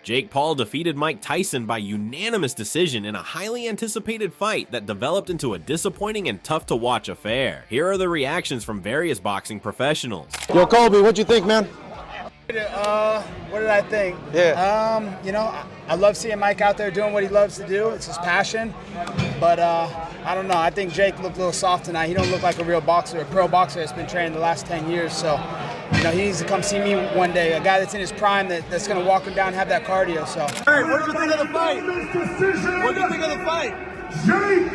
Jake Paul defeated Mike Tyson by unanimous decision in a highly anticipated fight that developed into a disappointing and tough-to-watch affair. Here are the reactions from various boxing professionals. Yo, Colby, what'd you think, man? What did I think? Yeah. You know, I love seeing Mike out there doing what he loves to do. It's his passion. But I don't know. I think Jake looked a little soft tonight. He don't look like a real boxer, a pro boxer that's been training the last 10 years. So, you know, he needs to come see me one day. A guy that's in his prime that's going to walk him down and have that cardio. So. Hey, what did you think of the fight? What did you think of the fight? Jake!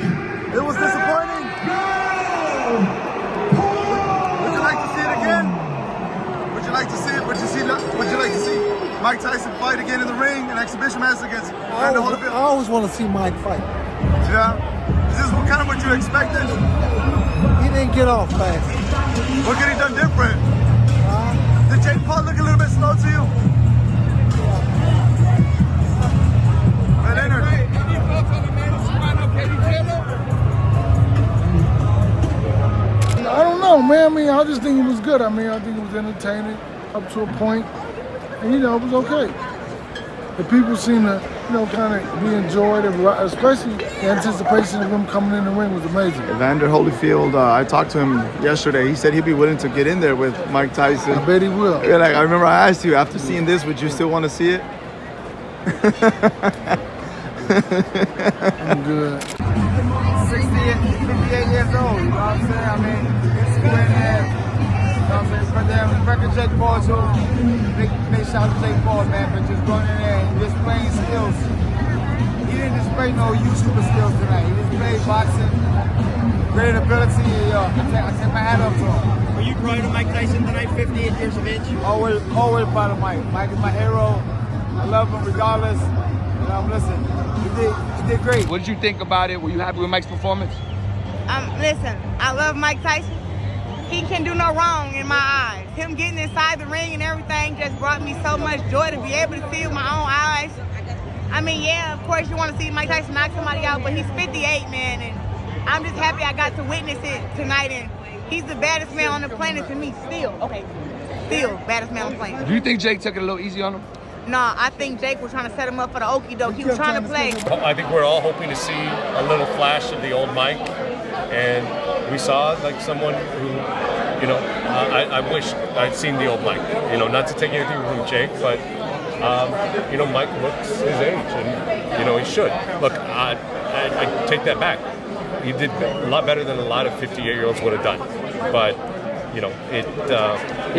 It was disappointing. Would you like to see it again? Would you like to see it? Would you like to see Mike Tyson fight again in the ring, an exhibition match against Evander Holyfield? I always want to see Mike fight. Yeah. Is this kind of what you expected? He didn't get off fast. What could he done different? Did Jake Paul look a little bit slow to you? Hey, Leonard. Any thoughts on the Madison lineup, Eddie Taylor? I don't know, man. I mean, I just think it was good. I mean, I think it was entertaining up to a point. And, you know, it was okay. The people seem to, you know, kind of be enjoyed, especially the anticipation of him coming in the ring was amazing. Evander Holyfield, I talked to him yesterday. He said he'd be willing to get in there with Mike Tyson. I bet he will. Yeah, like, I remember I asked you, after seeing this, would you still want to see it? I'm good. 58 years old, you know what I'm saying? I mean, it's cool in there. You know what I'm saying? But then record Jake Paul too. Big shout to Jake Paul, man, for just going in there and displaying skills. He didn't display no YouTuber skills tonight. He displayed boxing, great ability. I take my hat off to him. Were you proud of Mike Tyson tonight, 58 years of age? Always proud of Mike. Mike is my hero. I love him regardless. You know, listen, he did great. What did you think about it? Were you happy with Mike's performance? Listen, I love Mike Tyson. He can do no wrong in my eyes. Him getting inside the ring and everything just brought me so much joy to be able to see with my own eyes. I mean, yeah, of course you want to see Mike Tyson knock somebody out, but he's 58, man, and I'm just happy I got to witness it tonight, and he's the baddest man on the planet to me, still. Okay, still baddest man on the planet. Do you think Jake took it a little easy on him? No, I think Jake was trying to set him up for the okie doke. He was trying to play. I think we're all hoping to see a little flash of the old Mike, and we saw like someone who, you know, I wish I'd seen the old Mike. You know, not to take anything from Jake, but you know, Mike looks his age, and you know he should. Look, I take that back. He did a lot better than a lot of 58-year-olds would have done, but you know, you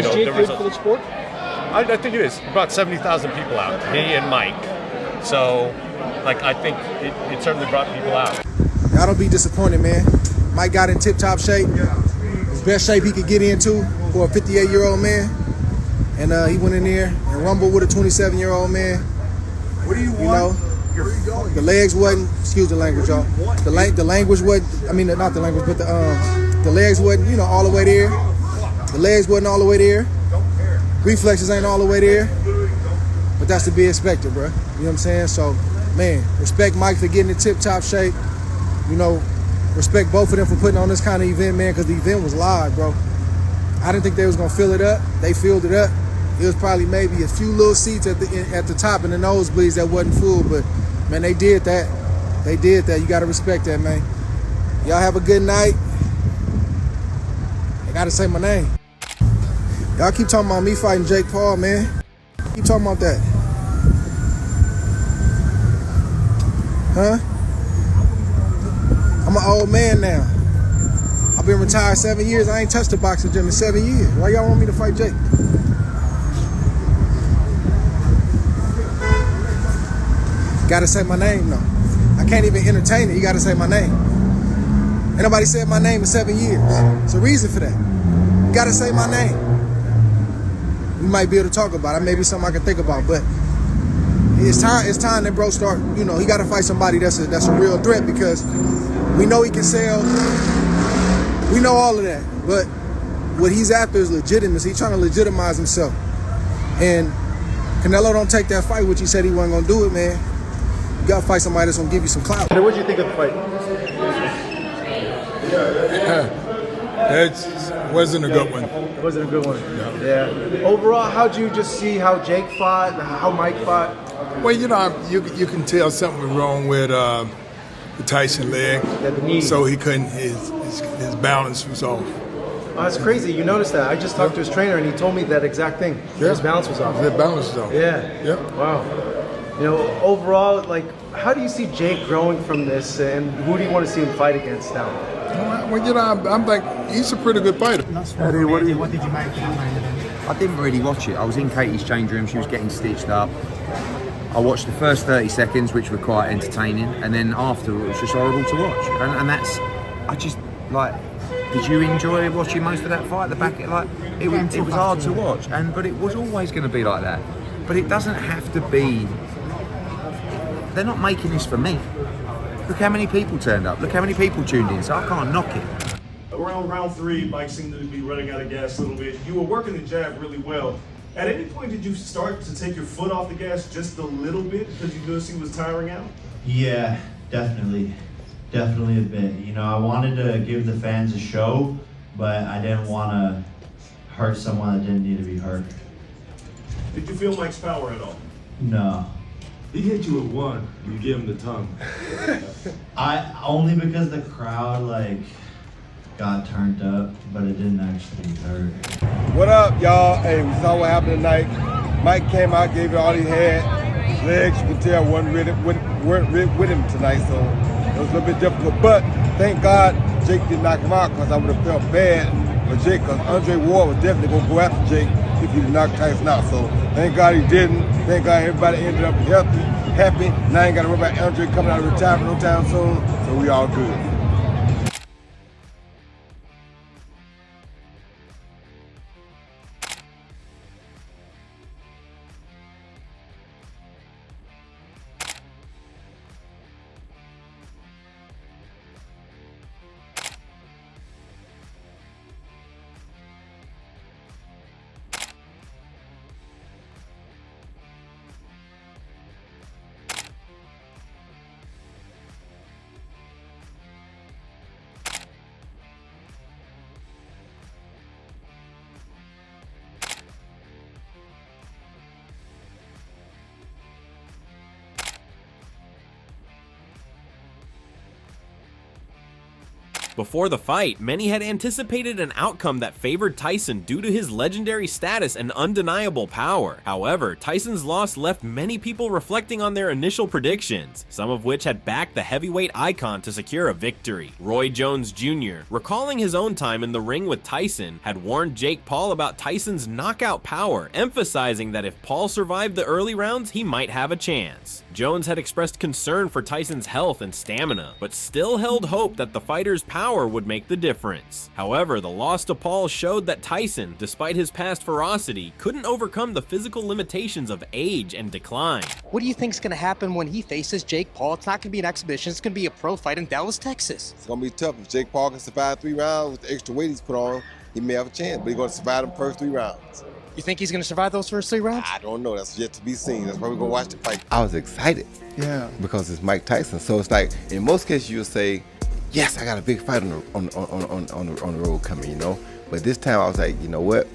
know, Jake good for the sport? I think it is. About 70,000 people out. Me and Mike. So, like, I think it certainly brought people out. Y'all don't be disappointed, man. Mike got in tip-top shape. His best shape he could get into for a 58-year-old man. And he went in there and rumbled with a 27-year-old man. What do you want? You know, Where are you going? the legs wasn't, excuse the language, y'all. The language wasn't, I mean, not the language, but the legs wasn't, you know, all the way there. The legs wasn't all the way there. Reflexes ain't all the way there, but that's to be expected, bro. You know what I'm saying? So, man, respect Mike for getting in tip-top shape. You know, respect both of them for putting on this kind of event, man, because the event was live, bro. I didn't think they was gonna fill it up. They filled it up. It was probably maybe a few little seats at the top in the nosebleeds that wasn't full, but man, they did that. They did that. You gotta respect that, man. Y'all have a good night. I gotta say my name. Y'all keep talking about me fighting Jake Paul, man. Keep talking about that. Huh? I'm an old man now. I've been retired 7 years. I ain't touched a boxing gym in 7 years. Why y'all want me to fight Jake? Gotta say my name, though. I can't even entertain it. You gotta say my name. Ain't nobody said my name in 7 years. There's a reason for that. You gotta say my name. We might be able to talk about it. Maybe something I can think about, but it's time that bro start, you know, he got to fight somebody that's a real threat, because we know he can sell. We know all of that, but what he's after is legitimacy. He's trying to legitimize himself. And Canelo don't take that fight, which he said he wasn't going to do it, man. You got to fight somebody that's going to give you some clout. What did you think of the fight? It wasn't a good one. It wasn't a good one. Yeah. Overall, how'd you just see how Jake fought, how Mike fought? Well, you know, you can tell something was wrong with the Tyson leg. The knee. So he couldn't, his balance was off. Oh, that's crazy. You noticed that. I just talked to his trainer and he told me that exact thing. Yeah. His balance was off. His balance was off. Yeah. Yep. Wow. You know, overall, like, how do you see Jake growing from this, and who do you want to see him fight against now? Well, you know, I'm like, he's a pretty good fighter. Eddie, what did you make of that? I didn't really watch it. I was in Katie's change room. She was getting stitched up. I watched the first 30 seconds, which were quite entertaining, and then after it was just horrible to watch. And that's, I just, like, did you enjoy watching most of that fight? The back, like, it was hard to watch, but it was always going to be like that. But it doesn't have to be. They're not making this for me. Look how many people turned up. Look how many people tuned in. So I can't knock it. Around round 3, Mike seemed to be running out of gas a little bit. You were working the jab really well. At any point, did you start to take your foot off the gas just a little bit because you noticed he was tiring out? Yeah, definitely. Definitely a bit. You know, I wanted to give the fans a show, but I didn't want to hurt someone that didn't need to be hurt. Did you feel Mike's power at all? No. He hit you with one. You gave him the tongue. Only because the crowd, like, got turned up, but it didn't actually hurt. What up, y'all? Hey, we saw what happened tonight. Mike came out, gave it all he had. His legs, you can tell, weren't with him tonight, so it was a little bit difficult. But thank God Jake did knock him out, because I would have felt bad for Jake, because Andre Ward was definitely going to go after Jake if he knocked Tyson out. So thank God he didn't. Thank God everybody ended up healthy, happy. Now I ain't got to worry about Andre coming out of retirement no time soon, so we all good. Before the fight, many had anticipated an outcome that favored Tyson due to his legendary status and undeniable power. However, Tyson's loss left many people reflecting on their initial predictions, some of which had backed the heavyweight icon to secure a victory. Roy Jones Jr., recalling his own time in the ring with Tyson, had warned Jake Paul about Tyson's knockout power, emphasizing that if Paul survived the early rounds, he might have a chance. Jones had expressed concern for Tyson's health and stamina, but still held hope that the fighter's power would make the difference. However, the loss to Paul showed that Tyson, despite his past ferocity, couldn't overcome the physical limitations of age and decline. What do you think is going to happen when he faces Jake Paul? It's not going to be an exhibition, it's going to be a pro fight in Dallas, Texas. It's going to be tough. If Jake Paul can survive 3 rounds with the extra weight he's put on, he may have a chance, but he's going to survive the first 3 rounds. You think he's going to survive those first 3 rounds? I don't know. That's yet to be seen. That's why we're going to watch the fight. I was excited. Yeah. Because it's Mike Tyson. So it's like, in most cases, you'll say, yes, I got a big fight on the road coming, you know. But this time I was like, you know what?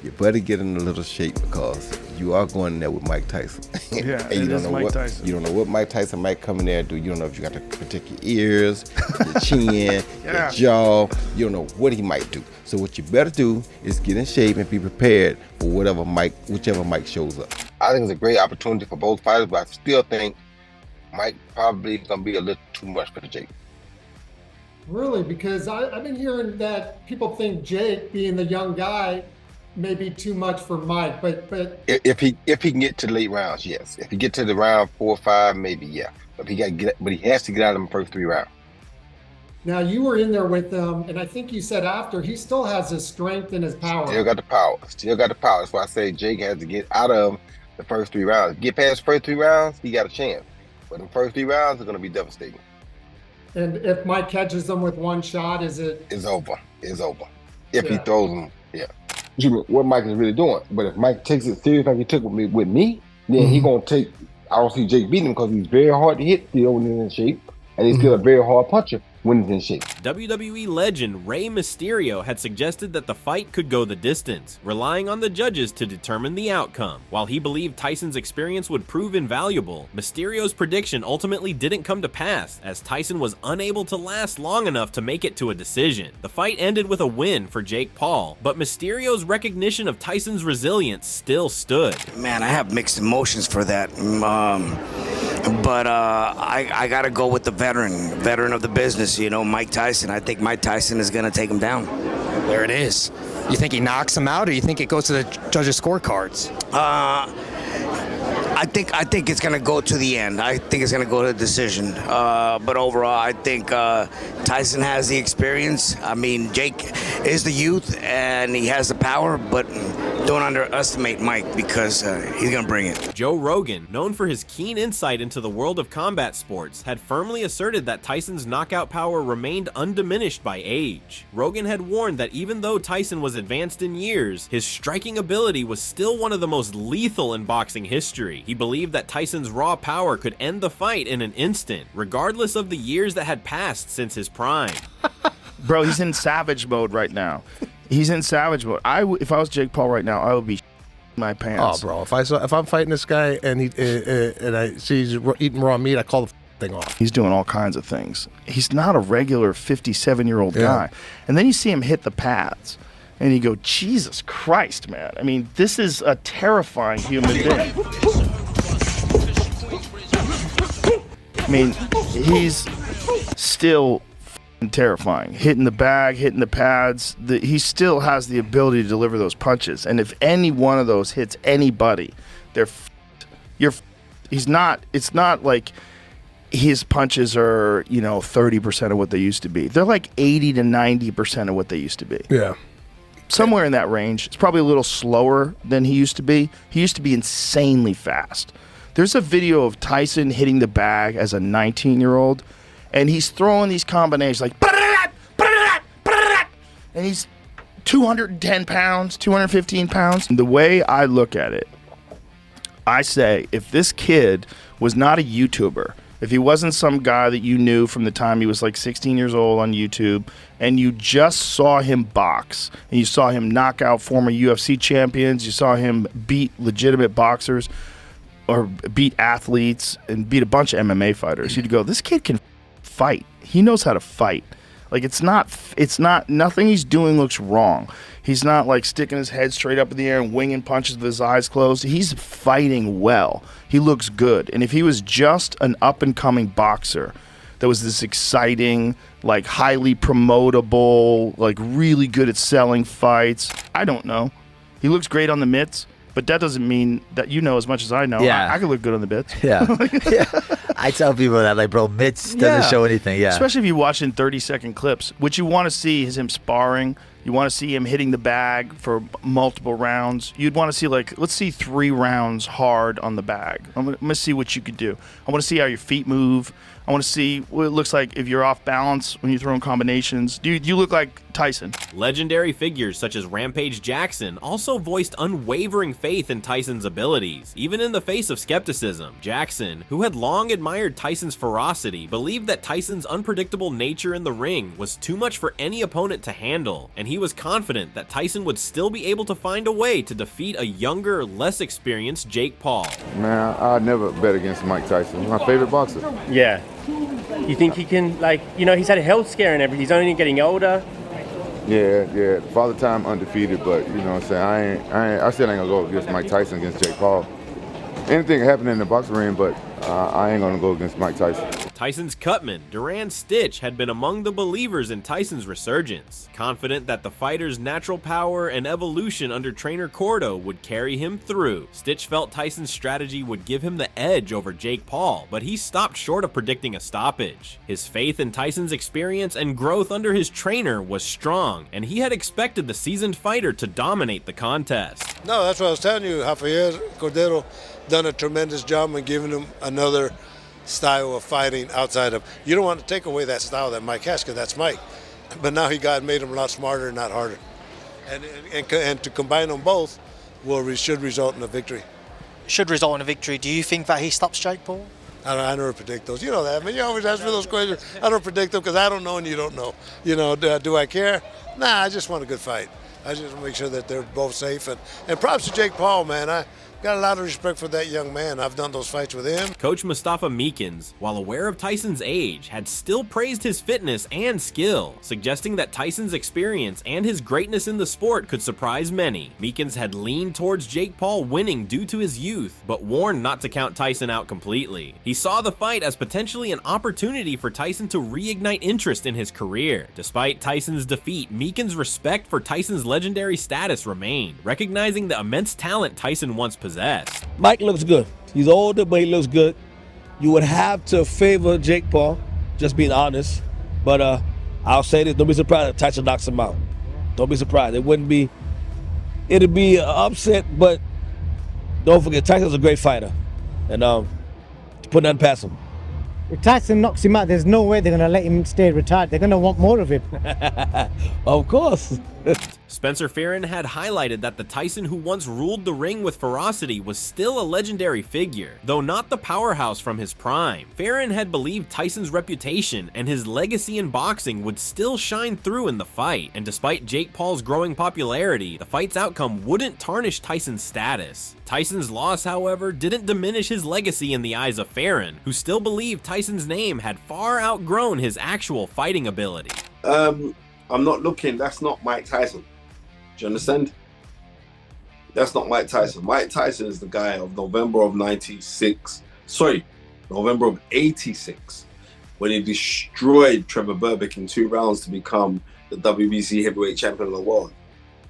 You better get in a little shape because you are going in there with Mike Tyson. Yeah, and you don't know Mike what Tyson. You don't know what Mike Tyson might come in there and do. You don't know if you got to protect your ears, your chin, your jaw. You don't know what he might do. So what you better do is get in shape and be prepared for whichever Mike shows up. I think it's a great opportunity for both fighters, but I still think Mike probably is going to be a little too much for Jake. Really? Because I've been hearing that people think Jake, being the young guy, may be too much for Mike. But if he can get to the late rounds, yes. If he get to the round 4 or 5, maybe yeah. But he has to get out of the first 3 rounds. Now you were in there with him, and I think you said after he still has his strength and his power. Still got the power. That's why I say Jake has to get out of the first 3 rounds. Get past the first 3 rounds, he got a chance. But the first 3 rounds are going to be devastating. And if Mike catches them with 1 shot, is it? It's over. If he throws them, yeah. What Mike is really doing. But if Mike takes it serious like he took with me, then he gonna take. I don't see Jake beating him because he's very hard to hit still when he's in shape, and he's still a very hard puncher. when it's in shape. WWE legend Rey Mysterio had suggested that the fight could go the distance, relying on the judges to determine the outcome. While he believed Tyson's experience would prove invaluable, Mysterio's prediction ultimately didn't come to pass, as Tyson was unable to last long enough to make it to a decision. The fight ended with a win for Jake Paul, but Mysterio's recognition of Tyson's resilience still stood. Man, I have mixed emotions for that. But I got to go with the veteran of the business, you know, Mike Tyson. I think Mike Tyson is going to take him down. There it is. You think he knocks him out, or you think it goes to the judges' scorecards? I think it's going to go to the end. I think it's going to go to the decision. But overall, I think Tyson has the experience. I mean, Jake is the youth, and he has the power, but don't underestimate Mike because he's going to bring it. Joe Rogan, known for his keen insight into the world of combat sports, had firmly asserted that Tyson's knockout power remained undiminished by age. Rogan had warned that even though Tyson was advanced in years, his striking ability was still one of the most lethal in boxing history. He believed that Tyson's raw power could end the fight in an instant, regardless of the years that had passed since his prime. Bro, he's in savage mode right now. He's in savage mode. If I was Jake Paul right now, I would be my pants. Oh, bro, if I'm fighting this guy and I see he's eating raw meat, I call the thing off. He's doing all kinds of things. He's not a regular 57-year-old guy. And then you see him hit the pads, and you go, Jesus Christ, man. I mean, this is a terrifying human being. I mean, he's still terrifying. Hitting the bag, hitting the pads. He still has the ability to deliver those punches. And if any one of those hits anybody, it's not like his punches are, 30% of what they used to be. They're like 80 to 90% of what they used to be. Yeah. Somewhere in that range. It's probably a little slower than he used to be. He used to be insanely fast. There's a video of Tyson hitting the bag as a 19-year-old, and he's throwing these combinations like, and he's 210 pounds, 215 pounds. And the way I look at it, I say, if this kid was not a YouTuber, if he wasn't some guy that you knew from the time he was like 16 years old on YouTube, and you just saw him box, and you saw him knock out former UFC champions, you saw him beat legitimate boxers, or beat athletes, and beat a bunch of MMA fighters, you'd go, this kid can fight. He knows how to fight. Like, it's not, nothing he's doing looks wrong. He's not like sticking his head straight up in the air and winging punches with his eyes closed. He's fighting well. He looks good. And if he was just an up-and-coming boxer that was this exciting, like highly promotable, like really good at selling fights, I don't know. He looks great on the mitts. But that doesn't mean that you know as much as I know. Yeah. I can look good on the bits. Yeah. I tell people that, like, bro, mitts doesn't show anything. Yeah. Especially if you watch in 30-second clips. What you want to see is him sparring. You want to see him hitting the bag for multiple rounds. You'd want to see, like, let's see 3 rounds hard on the bag. I'm going to see what you could do. I want to see how your feet move. I want to see what it looks like if you're off balance when you're throwing combinations. Do you look like Tyson? Legendary figures such as Rampage Jackson also voiced unwavering faith in Tyson's abilities, even in the face of skepticism. Jackson, who had long admired Tyson's ferocity, believed that Tyson's unpredictable nature in the ring was too much for any opponent to handle, and he was confident that Tyson would still be able to find a way to defeat a younger, less experienced Jake Paul. Man, I'd never bet against Mike Tyson. He's my favorite boxer. Yeah. You think he can, he's had a health scare and everything. He's only getting older. Yeah. Father time undefeated, but you know what I'm saying? I still ain't gonna go against Mike Tyson against Jake Paul. Anything can happen in the boxing ring, but I ain't gonna go against Mike Tyson. Tyson's cutman, Duran Stitch, had been among the believers in Tyson's resurgence, confident that the fighter's natural power and evolution under trainer Cordo would carry him through. Stitch felt Tyson's strategy would give him the edge over Jake Paul, but he stopped short of predicting a stoppage. His faith in Tyson's experience and growth under his trainer was strong, and he had expected the seasoned fighter to dominate the contest. No, that's what I was telling you. Javier Cordero done a tremendous job in giving him another style of fighting outside of, you don't want to take away that style that Mike has, because that's Mike, but now he made him a lot smarter and not harder, and to combine them both should result in a victory. Should result in a victory. Do you think that he stops Jake Paul? I never predict those. You know that. I mean, you always ask me those questions. I don't predict them because I don't know and you don't know. You know, do I care? Nah, I just want a good fight. I just want to make sure that they're both safe. And props to Jake Paul, man. I got a lot of respect for that young man. I've done those fights with him. Coach Mustafa Meekins, while aware of Tyson's age, had still praised his fitness and skill, suggesting that Tyson's experience and his greatness in the sport could surprise many. Meekins had leaned towards Jake Paul winning due to his youth, but warned not to count Tyson out completely. He saw the fight as potentially an opportunity for Tyson to reignite interest in his career. Despite Tyson's defeat, Meekins' respect for Tyson's legendary status remained, recognizing the immense talent Tyson once possessed. Mike looks good. He's older, but he looks good. You would have to favor Jake Paul, just being honest. But I'll say this, don't be surprised if Tyson knocks him out. Don't be surprised. It'd be an upset, but don't forget, Tyson's a great fighter. And put nothing past him. If Tyson knocks him out, there's no way they're going to let him stay retired. They're going to want more of him. Of course. Spencer Fearon had highlighted that the Tyson who once ruled the ring with ferocity was still a legendary figure, though not the powerhouse from his prime. Fearon had believed Tyson's reputation and his legacy in boxing would still shine through in the fight, and despite Jake Paul's growing popularity, the fight's outcome wouldn't tarnish Tyson's status. Tyson's loss, however, didn't diminish his legacy in the eyes of Fearon, who still believed Tyson's name had far outgrown his actual fighting ability. I'm not looking, that's not Mike Tyson. Do you understand? That's not Mike Tyson. Mike Tyson is the guy of November of 86, when he destroyed Trevor Berbick in 2 rounds to become the WBC heavyweight champion of the world.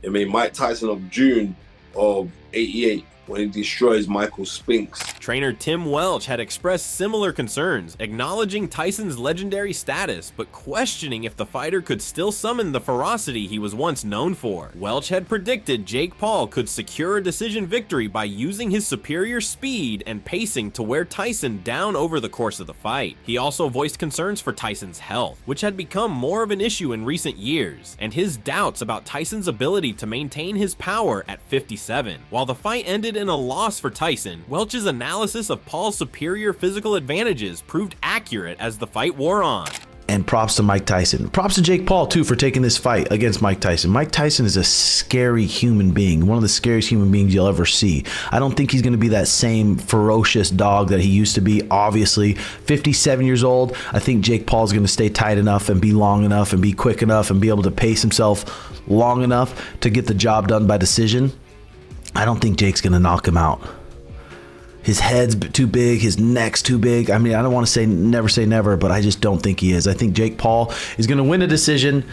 I mean, Mike Tyson of June of 88, when he destroys Michael Spinks. Trainer Tim Welch had expressed similar concerns, acknowledging Tyson's legendary status, but questioning if the fighter could still summon the ferocity he was once known for. Welch had predicted Jake Paul could secure a decision victory by using his superior speed and pacing to wear Tyson down over the course of the fight. He also voiced concerns for Tyson's health, which had become more of an issue in recent years, and his doubts about Tyson's ability to maintain his power at 57. While the fight ended in a loss for Tyson, Welch's analysis of Paul's superior physical advantages proved accurate as the fight wore on. And props to Mike Tyson. Props to Jake Paul, too, for taking this fight against Mike Tyson. Mike Tyson is a scary human being, one of the scariest human beings you'll ever see. I don't think he's going to be that same ferocious dog that he used to be. Obviously, 57 years old, I think Jake Paul's going to stay tight enough and be long enough and be quick enough and be able to pace himself long enough to get the job done by decision. I don't think Jake's going to knock him out. His head's too big, his neck's too big. I mean, I don't want to say never, but I just don't think he is. I think Jake Paul is going to win a decision,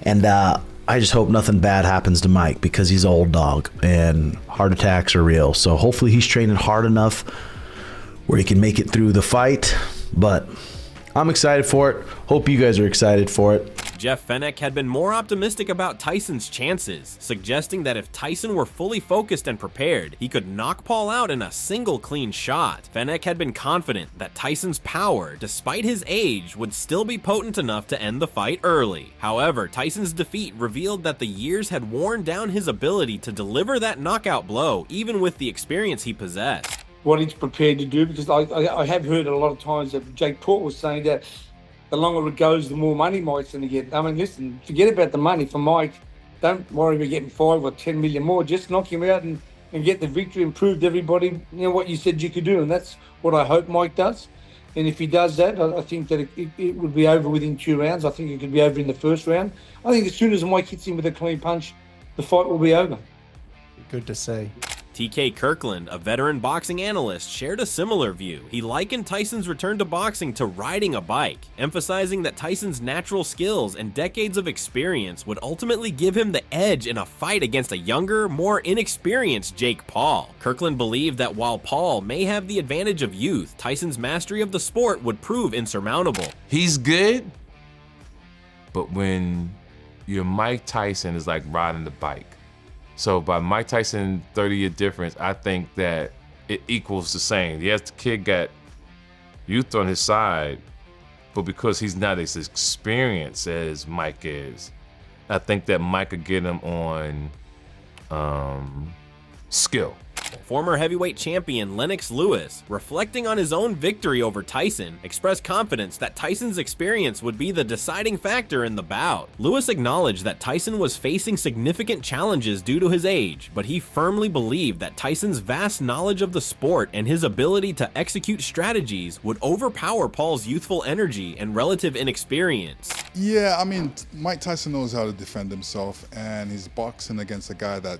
and I just hope nothing bad happens to Mike because he's an old dog and heart attacks are real. So hopefully he's training hard enough where he can make it through the fight, but I'm excited for it. Hope you guys are excited for it. Jeff Fenech had been more optimistic about Tyson's chances, suggesting that if Tyson were fully focused and prepared, he could knock Paul out in a single clean shot. Fenech had been confident that Tyson's power, despite his age, would still be potent enough to end the fight early. However, Tyson's defeat revealed that the years had worn down his ability to deliver that knockout blow, even with the experience he possessed. What he's prepared to do, because I have heard a lot of times that Jake Paul was saying that the longer it goes, the more money Mike's going to get. I mean, listen, forget about the money for Mike. Don't worry about getting 5 or 10 million more. Just knock him out and get the victory and prove to everybody, what you said you could do. And that's what I hope Mike does. And if he does that, I think that it would be over within 2 rounds. I think it could be over in the first round. I think as soon as Mike hits him with a clean punch, the fight will be over. Good to see. TK Kirkland, a veteran boxing analyst, shared a similar view. He likened Tyson's return to boxing to riding a bike, emphasizing that Tyson's natural skills and decades of experience would ultimately give him the edge in a fight against a younger, more inexperienced Jake Paul. Kirkland believed that while Paul may have the advantage of youth, Tyson's mastery of the sport would prove insurmountable. He's good, but when you're Mike Tyson, it's like riding the bike. So by Mike Tyson 30-year difference, I think that it equals the same. Yes, the kid got youth on his side, but because he's not as experienced as Mike is, I think that Mike could get him on skill. Former heavyweight champion Lennox Lewis, reflecting on his own victory over Tyson, expressed confidence that Tyson's experience would be the deciding factor in the bout. Lewis acknowledged that Tyson was facing significant challenges due to his age, but he firmly believed that Tyson's vast knowledge of the sport and his ability to execute strategies would overpower Paul's youthful energy and relative inexperience. Yeah, I mean, Mike Tyson knows how to defend himself, and he's boxing against a guy that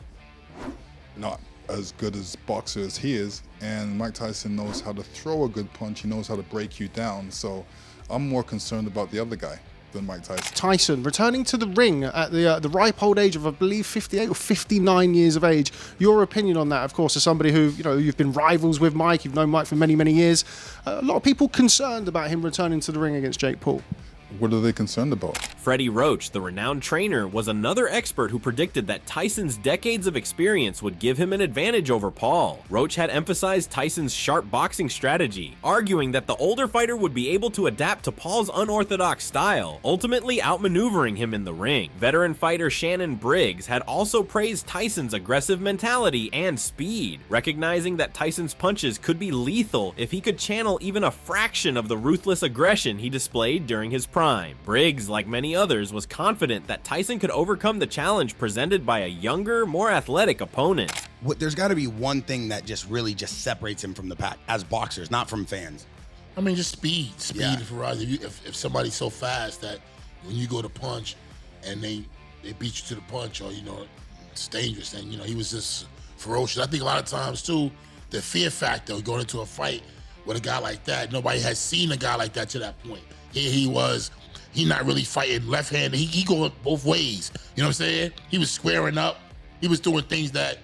not as good as boxer as he is, and Mike Tyson knows how to throw a good punch. He knows how to break you down. So I'm more concerned about the other guy than Mike Tyson. Tyson returning to the ring at the ripe old age of, I believe, 58 or 59 years of age. Your opinion on that, of course, as somebody who, you know, you've been rivals with Mike, you've known Mike for many, many years. A lot of people concerned about him returning to the ring against Jake Paul. What are they concerned about? Freddie Roach, the renowned trainer, was another expert who predicted that Tyson's decades of experience would give him an advantage over Paul. Roach had emphasized Tyson's sharp boxing strategy, arguing that the older fighter would be able to adapt to Paul's unorthodox style, ultimately outmaneuvering him in the ring. Veteran fighter Shannon Briggs had also praised Tyson's aggressive mentality and speed, recognizing that Tyson's punches could be lethal if he could channel even a fraction of the ruthless aggression he displayed during his prime. Briggs, like many others, was confident that Tyson could overcome the challenge presented by a younger, more athletic opponent. There's got to be one thing that really separates him from the pack as boxers, not from fans. I mean, just speed. Yeah. For us. If somebody's so fast that when you go to punch and they beat you to the punch, or it's dangerous. And he was just ferocious. I think a lot of times too, the fear factor going into a fight with a guy like that, nobody has seen a guy like that to that point. Here he not really fighting left-handed. He going both ways. You know what I'm saying? He was squaring up. He was doing things that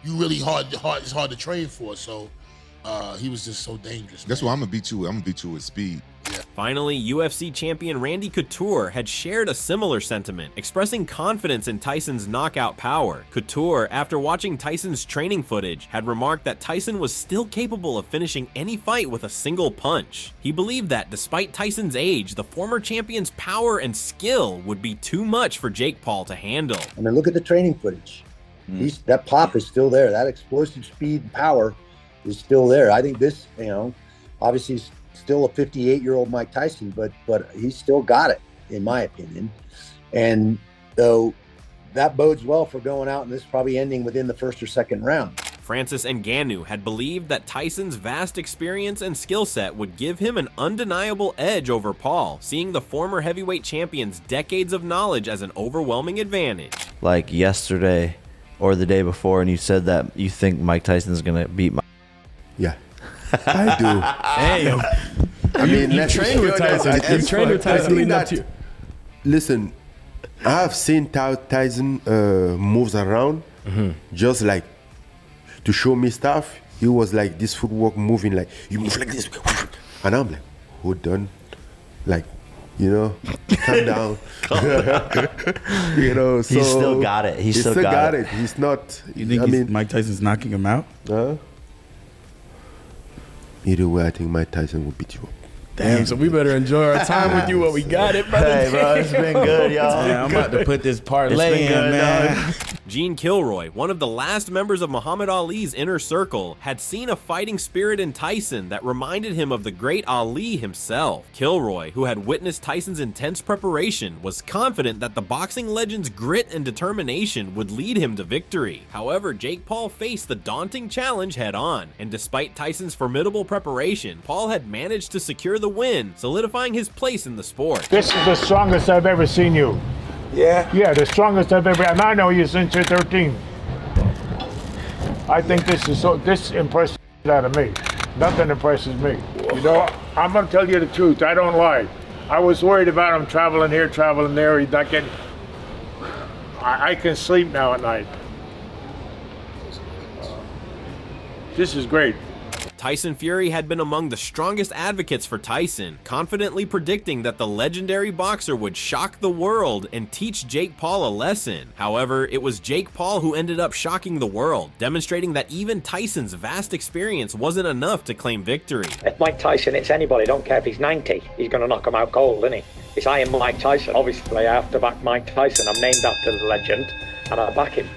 you really it's hard to train for. So he was just so dangerous. That's why I'm gonna beat you. I'm gonna beat you with speed. Yeah. Finally, UFC champion Randy Couture had shared a similar sentiment, expressing confidence in Tyson's knockout power. Couture, after watching Tyson's training footage, had remarked that Tyson was still capable of finishing any fight with a single punch. He believed that, despite Tyson's age, the former champion's power and skill would be too much for Jake Paul to handle. I mean, look at the training footage. That pop is still there. That explosive speed and power is still there. I think this, obviously still a 58-year-old Mike Tyson, but he's still got it, in my opinion. And though that bodes well for going out and this probably ending within the first or second round. Francis Ngannou had believed that Tyson's vast experience and skill set would give him an undeniable edge over Paul, seeing the former heavyweight champion's decades of knowledge as an overwhelming advantage. Like yesterday or the day before, and you said that you think Mike Tyson's gonna beat Mike. Yeah, I do. Hey, I mean, you trained with Tyson. You trained with Tyson leading up to you. Listen, I've seen Tyson moves around, just like to show me stuff. He was like this footwork moving, like you move like this, and I'm like, hold on, like, calm down. So He's still got it. He's still got it. He's not. You think Mike Tyson's knocking him out? Either way, I think Mike Tyson will beat you up. Damn, so we better enjoy our time with you while we got it, brother. Hey, bro, it's been good, y'all. Man, I'm about to put this parlay in, man. Gene Kilroy, one of the last members of Muhammad Ali's inner circle, had seen a fighting spirit in Tyson that reminded him of the great Ali himself. Kilroy, who had witnessed Tyson's intense preparation, was confident that the boxing legend's grit and determination would lead him to victory. However, Jake Paul faced the daunting challenge head-on, and despite Tyson's formidable preparation, Paul had managed to secure the win, solidifying his place in the sport. This is the strongest I've ever seen you. Yeah? Yeah, the strongest I've ever, and I know you since you're 13. I think this impresses out of me. Nothing impresses me. I'm gonna tell you the truth, I don't lie. I was worried about him traveling here, traveling there, he's not getting, I can sleep now at night. This is great. Tyson Fury had been among the strongest advocates for Tyson, confidently predicting that the legendary boxer would shock the world and teach Jake Paul a lesson. However, it was Jake Paul who ended up shocking the world, demonstrating that even Tyson's vast experience wasn't enough to claim victory. If Mike Tyson hits anybody, don't care if he's 90, he's going to knock him out cold, isn't he? It's I am Mike Tyson. Obviously, I have to back Mike Tyson. I'm named after the legend, and I back him.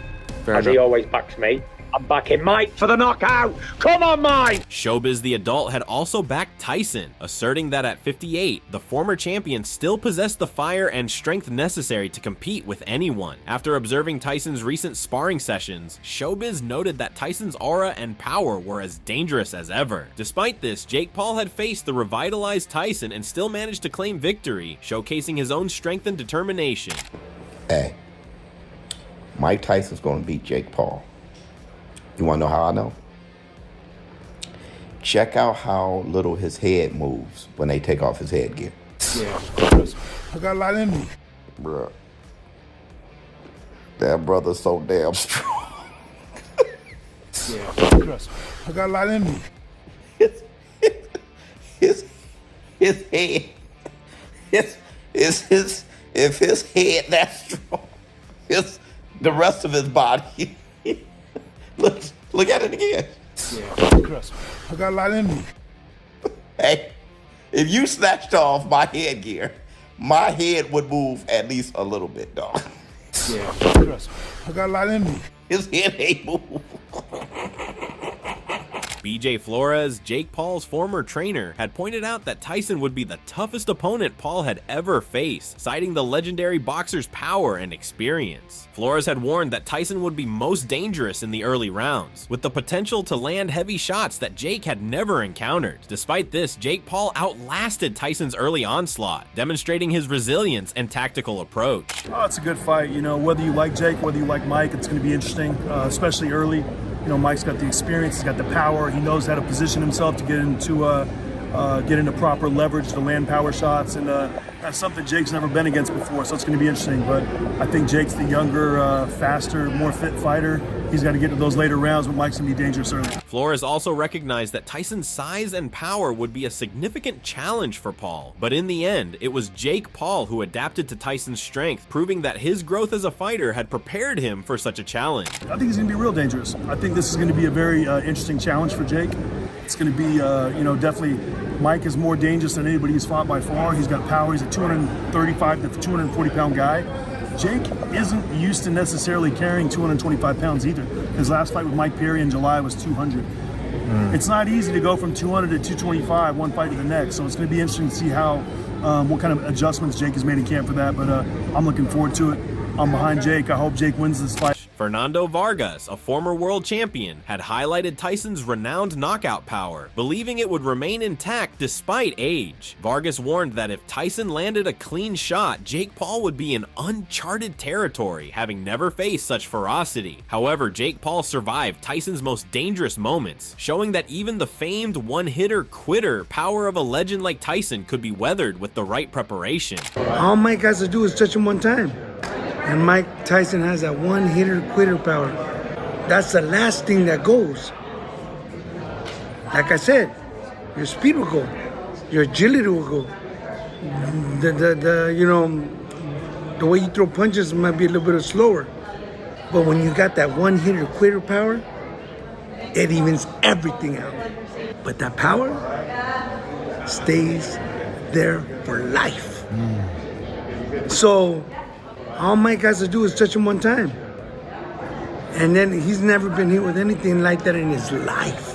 He always backs me. I'm backing Mike for the knockout. Come on, Mike! Showbiz the adult had also backed Tyson, asserting that at 58, the former champion still possessed the fire and strength necessary to compete with anyone. After observing Tyson's recent sparring sessions, Showbiz noted that Tyson's aura and power were as dangerous as ever. Despite this, Jake Paul had faced the revitalized Tyson and still managed to claim victory, showcasing his own strength and determination. Hey, Mike Tyson's going to beat Jake Paul. You want to know how I know? Check out how little his head moves when they take off his headgear. Yeah. I got a lot in me. Bruh. That brother's so damn strong. Yeah. I got a lot in me. His head. If his head that strong, the rest of his body. Look at it again. Yeah. I got a lot in me. Hey, if you snatched off my headgear, my head would move at least a little bit, dog. Yeah. I got a lot in me. His head ain't move. BJ Flores, Jake Paul's former trainer, had pointed out that Tyson would be the toughest opponent Paul had ever faced, citing the legendary boxer's power and experience. Flores had warned that Tyson would be most dangerous in the early rounds, with the potential to land heavy shots that Jake had never encountered. Despite this, Jake Paul outlasted Tyson's early onslaught, demonstrating his resilience and tactical approach. Oh, it's a good fight. You know, whether you like Jake, whether you like Mike, it's going to be interesting, especially early. You know, Mike's got the experience, he's got the power, he knows how to position himself to get into proper leverage to land power shots, and that's something Jake's never been against before, so it's going to be interesting. But I think Jake's the younger, faster, more fit fighter. He's got to get to those later rounds, but Mike's going to be dangerous early. Flores also recognized that Tyson's size and power would be a significant challenge for Paul, but in the end, it was Jake Paul who adapted to Tyson's strength, proving that his growth as a fighter had prepared him for such a challenge. I think he's going to be real dangerous. I think this is going to be a very interesting challenge for Jake. It's going to be, definitely Mike is more dangerous than anybody he's fought by far. He's got power. He's a 235 to 240 pound guy. Jake isn't used to necessarily carrying 225 pounds either. His last fight with Mike Perry in July was 200. It's not easy to go from 200 to 225, one fight to the next. So it's going to be interesting to see how, what kind of adjustments Jake has made in camp for that. But I'm looking forward to it. I'm behind Jake. I hope Jake wins this fight. Fernando Vargas, a former world champion, had highlighted Tyson's renowned knockout power, believing it would remain intact despite age. Vargas warned that if Tyson landed a clean shot, Jake Paul would be in uncharted territory, having never faced such ferocity. However, Jake Paul survived Tyson's most dangerous moments, showing that even the famed one-hitter quitter power of a legend like Tyson could be weathered with the right preparation. All Mike has to do is touch him one time. And Mike Tyson has that one-hitter quitter power. That's the last thing that goes. Like I said, your speed will go, your agility will go. The way you throw punches might be a little bit slower. But when you got that one-hitter quitter power, it evens everything out. But that power stays there for life. So all Mike has to do is touch him one time. And then he's never been hit with anything like that in his life.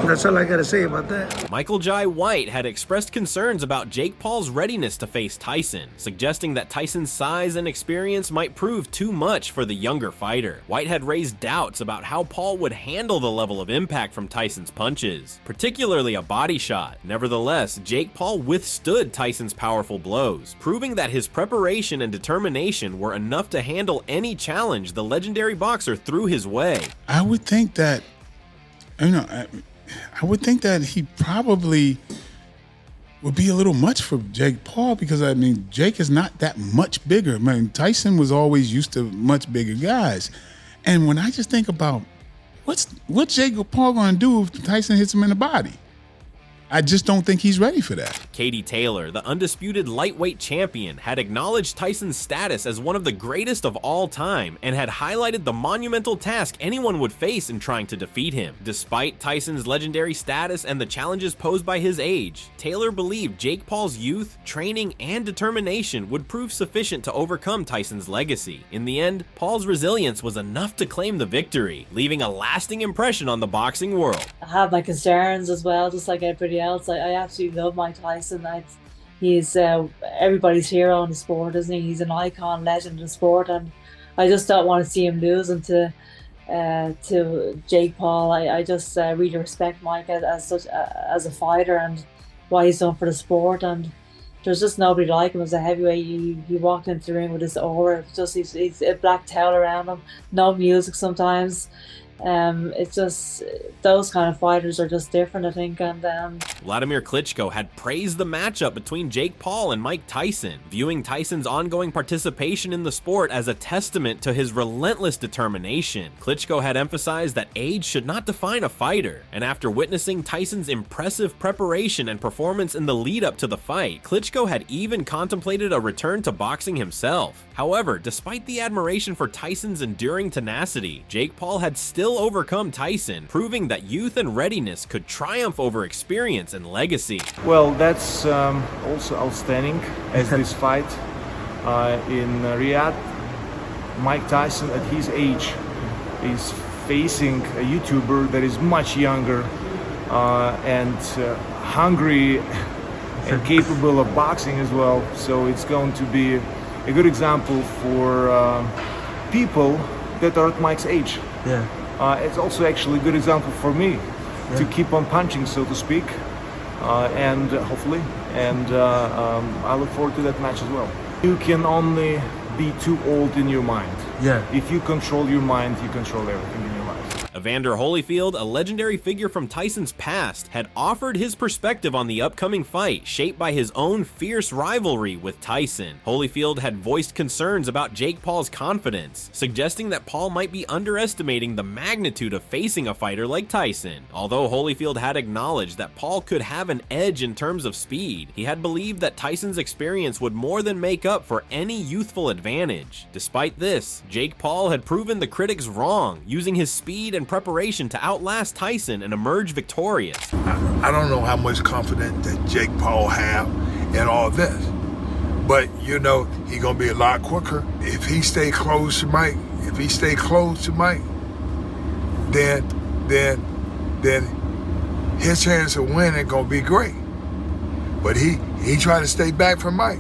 That's all I got to say about that. Michael Jai White had expressed concerns about Jake Paul's readiness to face Tyson, suggesting that Tyson's size and experience might prove too much for the younger fighter. White had raised doubts about how Paul would handle the level of impact from Tyson's punches, particularly a body shot. Nevertheless, Jake Paul withstood Tyson's powerful blows, proving that his preparation and determination were enough to handle any challenge the legendary boxer threw his way. I would think that, I would think that he probably would be a little much for Jake Paul because, Jake is not that much bigger. Tyson was always used to much bigger guys. And when I just think about what's Jake Paul going to do if Tyson hits him in the body? I just don't think he's ready for that. Katie Taylor, the undisputed lightweight champion, had acknowledged Tyson's status as one of the greatest of all time and had highlighted the monumental task anyone would face in trying to defeat him. Despite Tyson's legendary status and the challenges posed by his age, Taylor believed Jake Paul's youth, training, and determination would prove sufficient to overcome Tyson's legacy. In the end, Paul's resilience was enough to claim the victory, leaving a lasting impression on the boxing world. I have my concerns as well, just like everybody else. I absolutely love Mike Tyson. He's everybody's hero in the sport, isn't he? He's an icon, legend in the sport, and I just don't want to see him losing to Jake Paul. I just really respect Mike as a fighter and what he's done for the sport. And there's just nobody like him as a heavyweight. He walked into the ring with this aura. He's a black towel around him. No music sometimes. It's just those kind of fighters are just different, I think. And Vladimir Klitschko had praised the matchup between Jake Paul and Mike Tyson, viewing Tyson's ongoing participation in the sport as a testament to his relentless determination. Klitschko had emphasized that age should not define a fighter, and after witnessing Tyson's impressive preparation and performance in the lead up to the fight, Klitschko had even contemplated a return to boxing himself. However, despite the admiration for Tyson's enduring tenacity, Jake Paul had still overcome Tyson, proving that youth and readiness could triumph over experience and legacy. Well, that's also outstanding as this fight in Riyadh. Mike Tyson at his age is facing a YouTuber that is much younger and hungry and capable of boxing as well. So it's going to be a good example for people that are at Mike's age. Yeah. It's also actually a good example for me to keep on punching, so to speak, and hopefully, and I look forward to that match as well. You can only be too old in your mind. Yeah. If you control your mind, you control everything in your life. Evander Holyfield, a legendary figure from Tyson's past, had offered his perspective on the upcoming fight, shaped by his own fierce rivalry with Tyson. Holyfield had voiced concerns about Jake Paul's confidence, suggesting that Paul might be underestimating the magnitude of facing a fighter like Tyson. Although Holyfield had acknowledged that Paul could have an edge in terms of speed, he had believed that Tyson's experience would more than make up for any youthful advantage. Despite this, Jake Paul had proven the critics wrong, using his speed and preparation to outlast Tyson and emerge victorious. I don't know how much confidence that Jake Paul have in all this, but you know he's gonna be a lot quicker if he stay close to Mike. If he stay close to Mike, then his chance of winning gonna be great. But he try to stay back from Mike,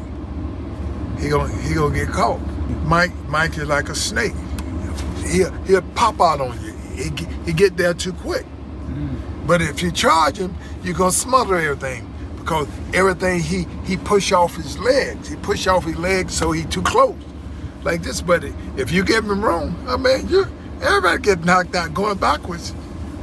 he gonna get caught. Mike is like a snake. He'll pop out on you. He get there too quick. But if you charge him, you're gonna smother everything because everything he push off his legs. He push off his legs so he too close. Like this, but if you give him room, I mean, everybody get knocked out going backwards.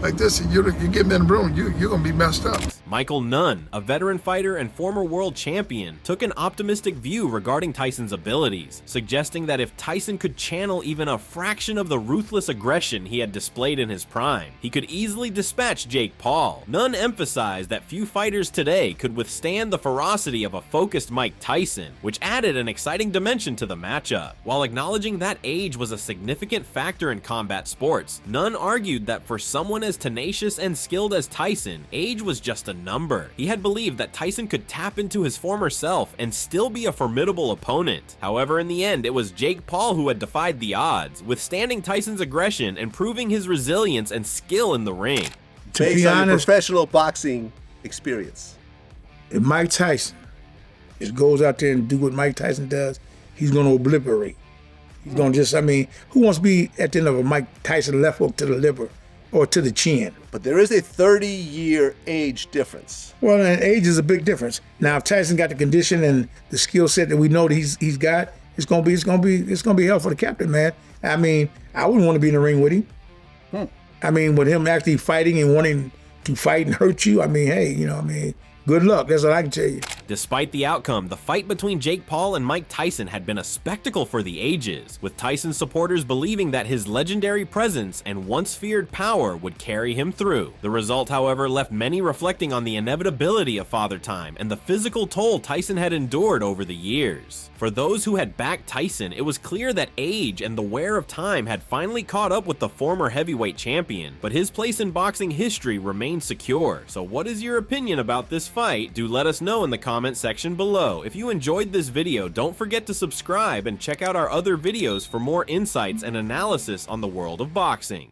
Like this, and you give him in the room, you're gonna be messed up. Michael Nunn, a veteran fighter and former world champion, took an optimistic view regarding Tyson's abilities, suggesting that if Tyson could channel even a fraction of the ruthless aggression he had displayed in his prime, he could easily dispatch Jake Paul. Nunn emphasized that few fighters today could withstand the ferocity of a focused Mike Tyson, which added an exciting dimension to the matchup. While acknowledging that age was a significant factor in combat sports, Nunn argued that for someone as tenacious and skilled as Tyson, age was just a number. He had believed that Tyson could tap into his former self and still be a formidable opponent. However, in the end, it was Jake Paul who had defied the odds, withstanding Tyson's aggression and proving his resilience and skill in the ring. Based on your professional boxing experience, if Mike Tyson just goes out there and do what Mike Tyson does, he's going to obliterate. He's going to just, I mean, who wants to be at the end of a Mike Tyson left hook to the liver or to the chin? but there is a 30-year age difference. Well, and age is a big difference. Now, if Tyson got the condition and the skill set that we know that he's got, it's gonna be hell for the captain, man. I mean, I wouldn't want to be in the ring with him. I mean, with him actually fighting and wanting to fight and hurt you, I mean, hey, you know, I mean, Good luck, that's all I can tell you. Despite the outcome, the fight between Jake Paul and Mike Tyson had been a spectacle for the ages, with Tyson supporters believing that his legendary presence and once feared power would carry him through. The result, however, left many reflecting on the inevitability of Father Time and the physical toll Tyson had endured over the years. For those who had backed Tyson, it was clear that age and the wear of time had finally caught up with the former heavyweight champion, but his place in boxing history remained secure. So what is your opinion about this fight? Do let us know in the comment section below. If you enjoyed this video, don't forget to subscribe and check out our other videos for more insights and analysis on the world of boxing.